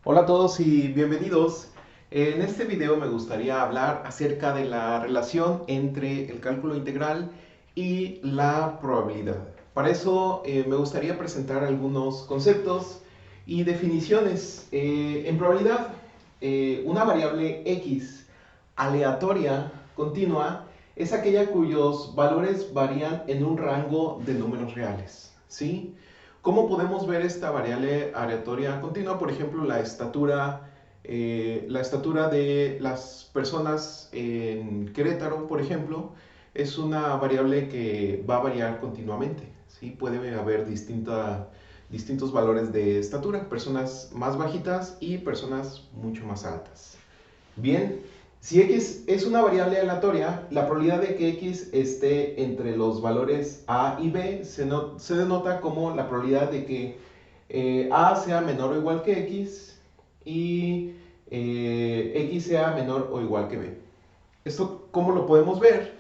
Hola a todos y bienvenidos. En este video me gustaría hablar acerca de la relación entre el cálculo integral y la probabilidad. Para eso me gustaría presentar algunos conceptos y definiciones. En probabilidad, una variable x aleatoria continua es aquella cuyos valores varían en un rango de números reales, ¿sí? ¿Cómo podemos ver esta variable aleatoria continua? Por ejemplo, la estatura de las personas en Querétaro, por ejemplo, es una variable que va a variar continuamente, ¿sí? Puede haber distintos valores de estatura, personas más bajitas y personas mucho más altas. Bien, si x es una variable aleatoria, la probabilidad de que x esté entre los valores a y b se denota como la probabilidad de que a sea menor o igual que x y x sea menor o igual que b. ¿Esto cómo lo podemos ver?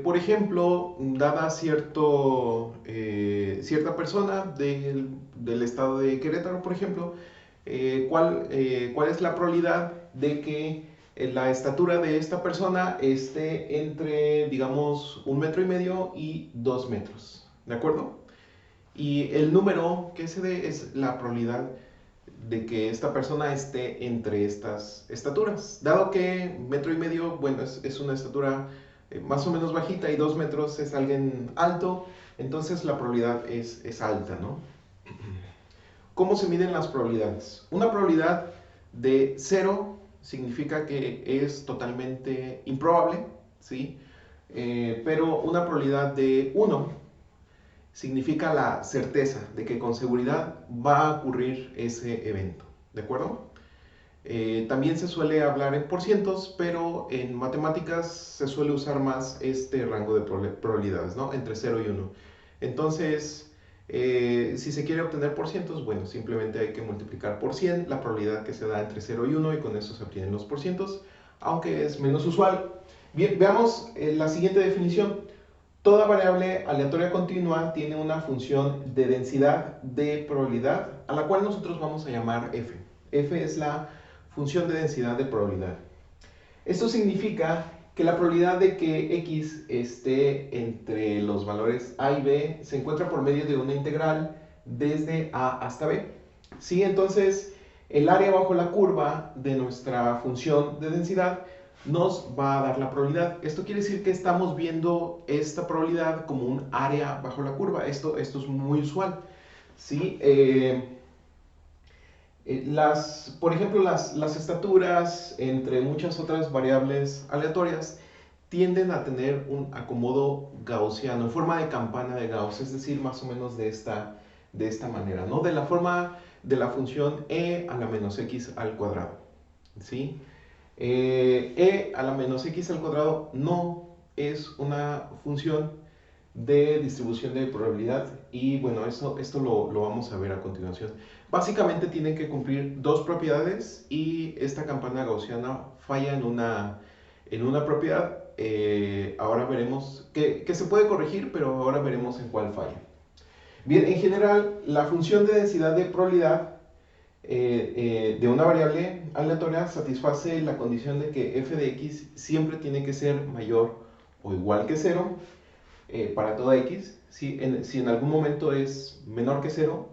Por ejemplo, dada cierta persona del estado de Querétaro, por ejemplo, ¿cuál es la probabilidad de que la estatura de esta persona esté entre, digamos, 1,5 metros y 2 metros? ¿De acuerdo? Y el número que se dé es la probabilidad de que esta persona esté entre estas estaturas. Dado que 1,5 metros, bueno, es una estatura más o menos bajita y 2 metros es alguien alto, entonces la probabilidad es alta, ¿no? ¿Cómo se miden las probabilidades? Una probabilidad de 0 significa que es totalmente improbable, ¿sí? Pero una probabilidad de 1 significa la certeza de que con seguridad va a ocurrir ese evento, ¿de acuerdo? También se suele hablar en porcientos, pero en matemáticas se suele usar más este rango de probabilidades, ¿no? Entre 0 y 1. Entonces, si se quiere obtener porcientos, bueno, simplemente hay que multiplicar por 100 la probabilidad que se da entre 0 y 1 y con eso se obtienen los porcientos, aunque es menos usual. Bien, veamos la siguiente definición. Toda variable aleatoria continua tiene una función de densidad de probabilidad, a la cual nosotros vamos a llamar f. F es la función de densidad de probabilidad. Esto significa que la probabilidad de que x esté entre los valores a y b se encuentra por medio de una integral desde a hasta b. ¿Sí? Entonces, el área bajo la curva de nuestra función de densidad nos va a dar la probabilidad. Esto quiere decir que estamos viendo esta probabilidad como un área bajo la curva. Esto es muy usual. ¿Sí? Por ejemplo, las estaturas, entre muchas otras variables aleatorias, tienden a tener un acomodo gaussiano, en forma de campana de Gauss, es decir, más o menos de esta manera, ¿no? De la forma de la función e a la menos x al cuadrado, ¿sí? E a la menos x al cuadrado no es una función de distribución de probabilidad y bueno, esto lo vamos a ver a continuación. Básicamente tiene que cumplir dos propiedades y esta campana gaussiana falla en una propiedad. Ahora veremos que se puede corregir, pero ahora veremos en cuál falla. Bien, en general, la función de densidad de probabilidad de una variable aleatoria satisface la condición de que f de x siempre tiene que ser mayor o igual que 0 para toda x. Si en algún momento es menor que 0,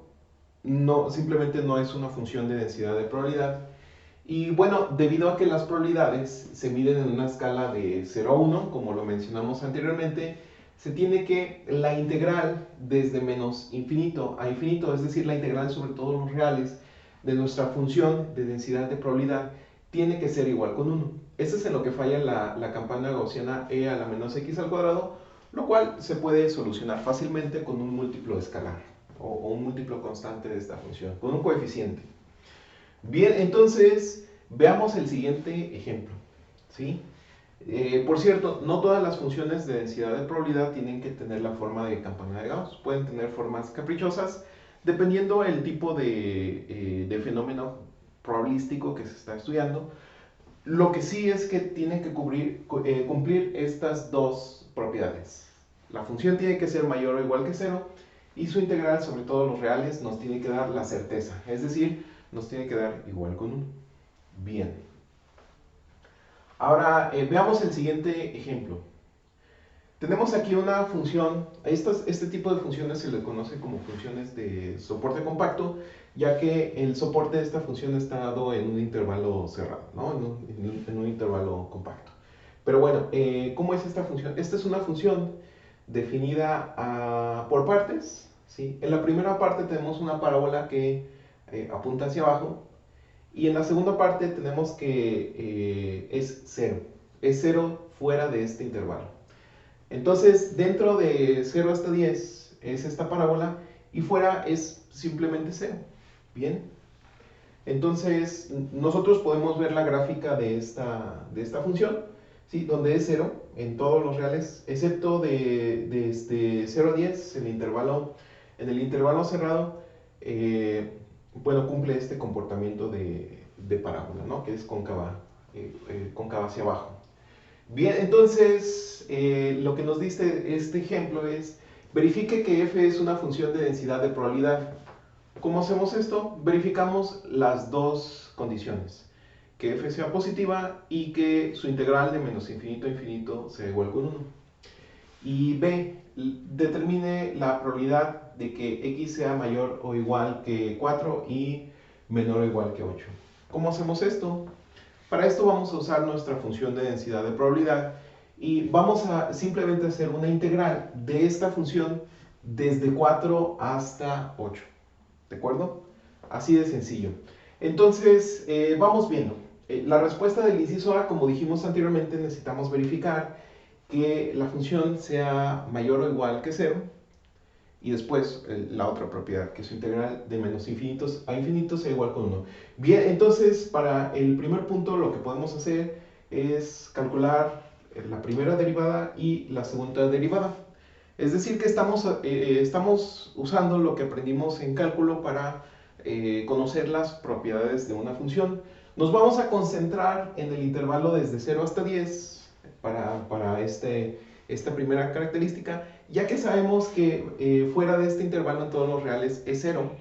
no, simplemente no es una función de densidad de probabilidad. Y bueno, debido a que las probabilidades se miden en una escala de 0 a 1, como lo mencionamos anteriormente, se tiene que la integral desde menos infinito a infinito, es decir, la integral sobre todos los reales de nuestra función de densidad de probabilidad, tiene que ser igual con 1. Eso es en lo que falla la campana gaussiana e a la menos x al cuadrado, lo cual se puede solucionar fácilmente con un múltiplo escalar o un múltiplo constante de esta función, con un coeficiente. Bien, entonces veamos el siguiente ejemplo, ¿sí? Por cierto, no todas las funciones de densidad de probabilidad tienen que tener la forma de campana de Gauss. Pueden tener formas caprichosas dependiendo el tipo de fenómeno probabilístico que se está estudiando. Lo que sí es que tiene que cumplir estas dos propiedades. La función tiene que ser mayor o igual que 0 y su integral sobre todos los reales nos tiene que dar la certeza. Es decir, nos tiene que dar igual con 1. Bien. Ahora veamos el siguiente ejemplo. Tenemos aquí una función, este tipo de funciones se le conoce como funciones de soporte compacto, ya que el soporte de esta función está dado en un intervalo cerrado, ¿no? En un intervalo compacto. Pero bueno, ¿cómo es esta función? Esta es una función definida por partes, ¿sí? En la primera parte tenemos una parábola que apunta hacia abajo, y en la segunda parte tenemos que es 0. Es 0 fuera de este intervalo. Entonces, dentro de 0 hasta 10 es esta parábola y fuera es simplemente 0. Bien. Entonces, nosotros podemos ver la gráfica de esta función, ¿sí? Donde es 0 en todos los reales, excepto de 0 a 10 en el intervalo cerrado, bueno, cumple este comportamiento de parábola, ¿no? Que es cóncava hacia abajo. Bien, entonces lo que nos dice este ejemplo es: verifique que f es una función de densidad de probabilidad. ¿Cómo hacemos esto? Verificamos las dos condiciones: que f sea positiva y que su integral de menos infinito a infinito sea igual con 1. Y b, determine la probabilidad de que x sea mayor o igual que 4 y menor o igual que 8. ¿Cómo hacemos esto? Para esto vamos a usar nuestra función de densidad de probabilidad y vamos a simplemente hacer una integral de esta función desde 4 hasta 8. ¿De acuerdo? Así de sencillo. Entonces, vamos viendo. La respuesta del inciso A, como dijimos anteriormente, necesitamos verificar que la función sea mayor o igual que 0. Y después la otra propiedad, que su integral de menos infinitos a infinitos sea igual con 1. Bien, entonces para el primer punto lo que podemos hacer es calcular la primera derivada y la segunda derivada. Es decir, que estamos usando lo que aprendimos en cálculo para conocer las propiedades de una función. Nos vamos a concentrar en el intervalo desde 0 hasta 10 para esta primera característica, ya que sabemos que fuera de este intervalo en todos los reales es 0,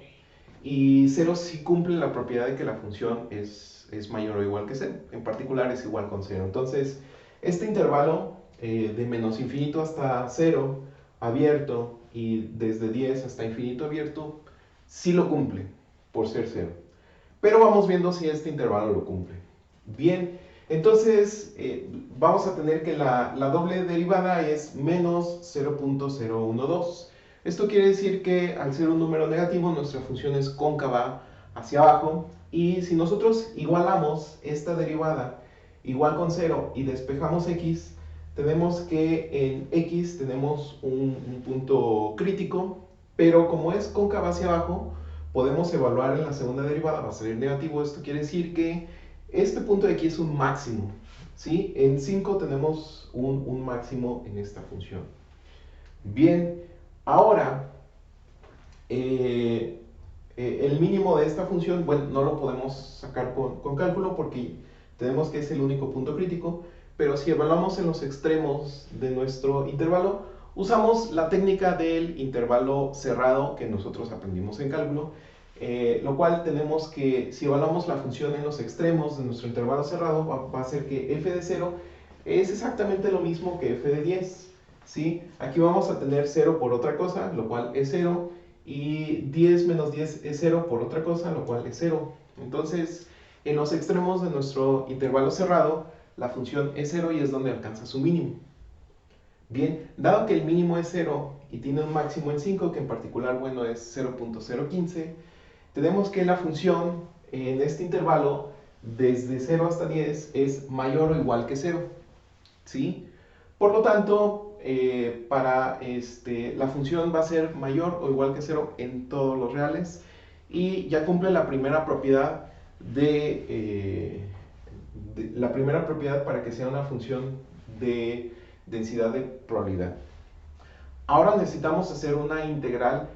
y 0 sí cumple la propiedad de que la función es mayor o igual que 0, en particular es igual con 0. Entonces, este intervalo de menos infinito hasta 0 abierto y desde 10 hasta infinito abierto sí lo cumple por ser 0. Pero vamos viendo si este intervalo lo cumple. Bien, entonces vamos a tener que la doble derivada es menos 0.012. Esto quiere decir que al ser un número negativo nuestra función es cóncava hacia abajo, y si nosotros igualamos esta derivada igual con 0 y despejamos x, tenemos que en x tenemos un punto crítico, pero como es cóncava hacia abajo, podemos evaluar en la segunda derivada, va a salir negativo. Esto quiere decir que este punto de aquí es un máximo, ¿sí? En 5 tenemos un máximo en esta función. Bien, ahora, el mínimo de esta función, bueno, no lo podemos sacar con cálculo porque tenemos que es el único punto crítico, pero si evaluamos en los extremos de nuestro intervalo, usamos la técnica del intervalo cerrado que nosotros aprendimos en cálculo, lo cual tenemos que, si evaluamos la función en los extremos de nuestro intervalo cerrado, va a ser que f de 0 es exactamente lo mismo que f de 10, ¿sí? Aquí vamos a tener 0 por otra cosa, lo cual es 0, y 10 menos 10 es 0 por otra cosa, lo cual es 0. Entonces, en los extremos de nuestro intervalo cerrado, la función es 0 y es donde alcanza su mínimo. Bien, dado que el mínimo es 0 y tiene un máximo en 5, que en particular, bueno, es 0.015, tenemos que la función en este intervalo desde 0 hasta 10 es mayor o igual que 0, ¿sí? Por lo tanto, la función va a ser mayor o igual que 0 en todos los reales, y ya cumple la primera propiedad para que sea una función de densidad de probabilidad. Ahora necesitamos hacer una integral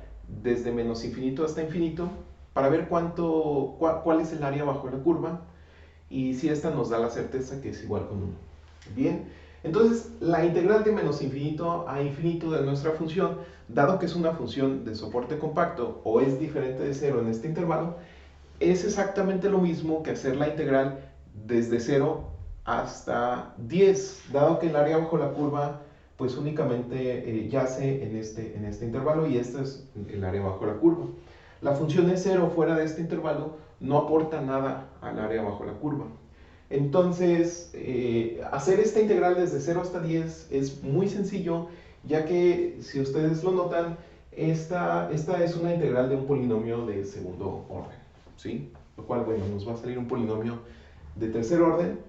desde menos infinito hasta infinito para ver cuál es el área bajo la curva, y si esta nos da la certeza que es igual con 1. Bien, entonces la integral de menos infinito a infinito de nuestra función, dado que es una función de soporte compacto o es diferente de 0 en este intervalo, es exactamente lo mismo que hacer la integral desde 0 hasta 10, dado que el área bajo la curva pues únicamente yace en este intervalo y este es el área bajo la curva. La función de 0 fuera de este intervalo no aporta nada al área bajo la curva. Entonces, hacer esta integral desde 0 hasta 10 es muy sencillo, ya que si ustedes lo notan, esta es una integral de un polinomio de segundo orden, ¿sí? Lo cual, bueno, nos va a salir un polinomio de tercer orden.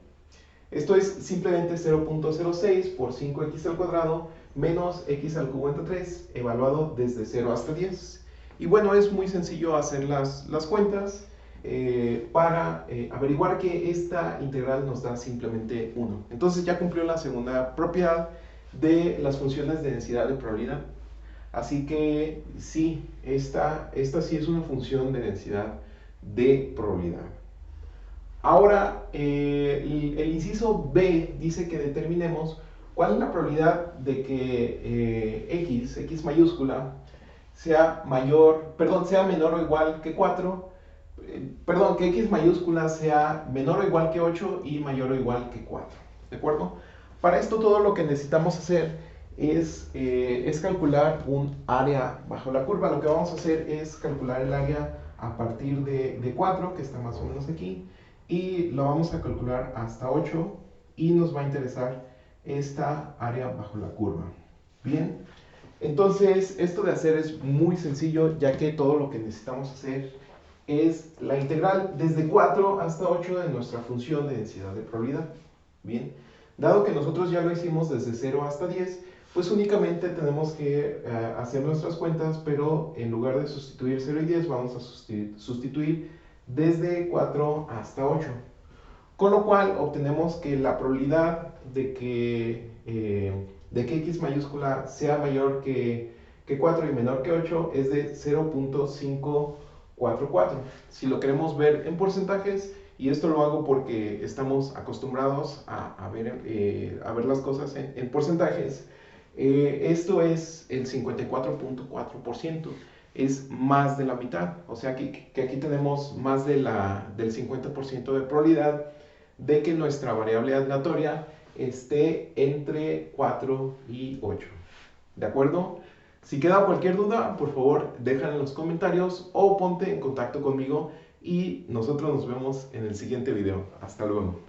Esto es simplemente 0.06 por 5x al cuadrado menos x al cubo entre 3, evaluado desde 0 hasta 10. Y bueno, es muy sencillo hacer las cuentas para averiguar que esta integral nos da simplemente 1. Entonces ya cumplió la segunda propiedad de las funciones de densidad de probabilidad. Así que sí, esta sí es una función de densidad de probabilidad. Ahora, el inciso B dice que determinemos cuál es la probabilidad de que x mayúscula, sea menor o igual que 4, que x mayúscula sea menor o igual que 8 y mayor o igual que 4, ¿de acuerdo? Para esto todo lo que necesitamos hacer es calcular un área bajo la curva. Lo que vamos a hacer es calcular el área a partir de 4, que está más o menos aquí, y lo vamos a calcular hasta 8 y nos va a interesar esta área bajo la curva. Bien, entonces esto de hacer es muy sencillo, ya que todo lo que necesitamos hacer es la integral desde 4 hasta 8 de nuestra función de densidad de probabilidad. Bien, dado que nosotros ya lo hicimos desde 0 hasta 10, pues únicamente tenemos que hacer nuestras cuentas, pero en lugar de sustituir 0 y 10, vamos a sustituir desde 4 hasta 8. Con lo cual obtenemos que la probabilidad de que x mayúscula sea mayor que 4 y menor que 8 es de 0.544. Si lo queremos ver en porcentajes, y esto lo hago porque estamos acostumbrados a ver las cosas en porcentajes, esto es el 54.4%. Es más de la mitad, o sea que aquí tenemos más del 50% de probabilidad de que nuestra variable aleatoria esté entre 4 y 8. ¿De acuerdo? Si queda cualquier duda, por favor, déjala en los comentarios o ponte en contacto conmigo y nosotros nos vemos en el siguiente video. Hasta luego.